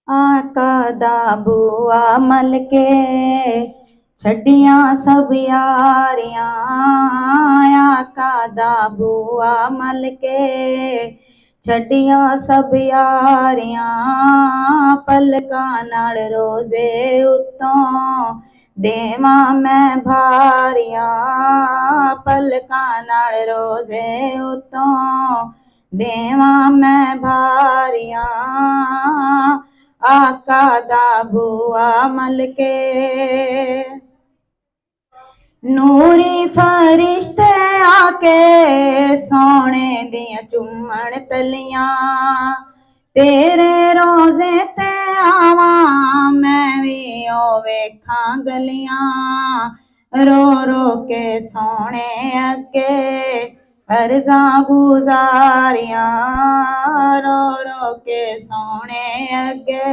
आका दा बूआ मल के छड्डियां सब यारियां। आका दा बूआ मल के छड्डियां सब यारियां। पलकां नाल रोज़े उत्तों देवां मैं भारियां। पलकां नाल रोज़े उत्तों देवां मैं भारियां। आका दा बूआ मल के नूरी फरिश्ते आके सोने दियां चुम्मन तलियां। तेरे रोज़े ते आवां मैं भी ओ वेखां गलियां। रो रो के सोने अगे अर्ज़ां गुज़ारियां। रो रो के सोने अगे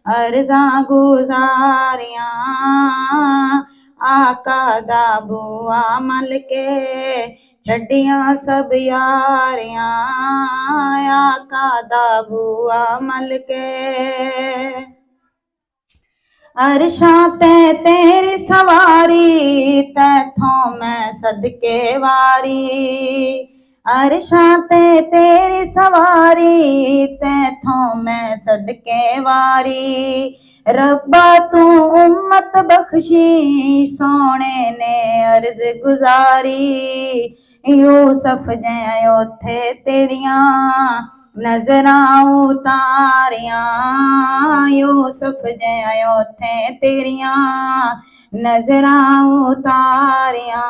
अर्ज़ां गुज़ारियां। आका दा बूआ मल के छड्डियां सब यारियां। आका दा बूआ मल के अरशां ते तेरी सवारी तैथों मैं सदके वारी। अरशां ते तेरी सवारी तैथों मैं सदके वारी। रब्बा तू उम्मत बख्शी सोने ने अर्ज गुजारी। यूसुफ जै ओथे तेरियां नजरां उतारियां। यूसुफ जै ओथे तेरियां नजरां उतारियां।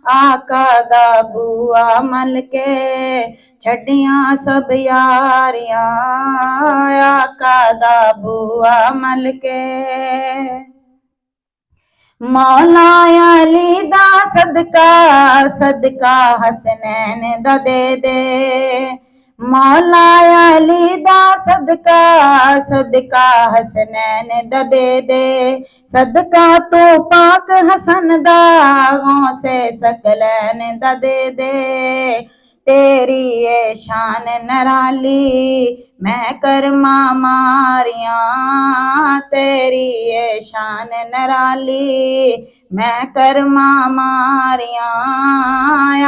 आका दा बूआ मल के छड्डियां सब यारियां। आका दा बूआ मल के मौला अली दा सदका सदका हसनैन दा दे दे। मौला अली दा सदका सदका हसनैन दा दे दे। सदका तो पाक हसन दा गौसे सकलैन दा दे दे। तेरी ए शान नराली मैं करमा मारियां। तेरी ए शान नराली मैं करमा मारियां।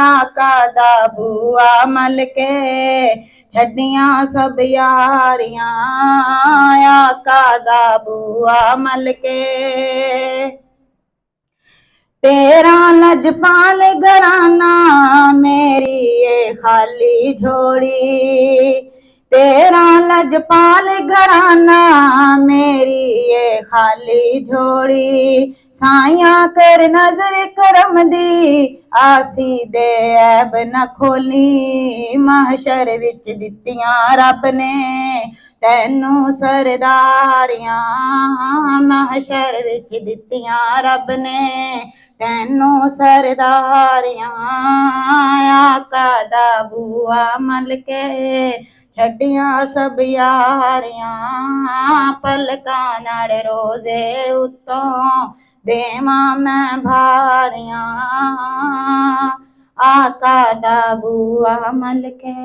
आका दा बूआ मल के छड्डियां सब यारियां। आका दा बूआ मल के तेरा लजपाल घराना मेरी ये खाली झोड़ी। तेरा लजपाल घराना मेरी ये खाली झोड़ी। साया कर नजर करम दी आसी दे ऐब न खोली। महशर विच दित्तियां रब ने तैनू सरदारियां। महशर विच दित्तियां रब ने तैनू सरदारियां। आका दा बूआ मल के छड्डियां सब यारियां। पलकां नाल रोज़े उत्तों देवां मैं भारियां। आका दा बूआ मल के।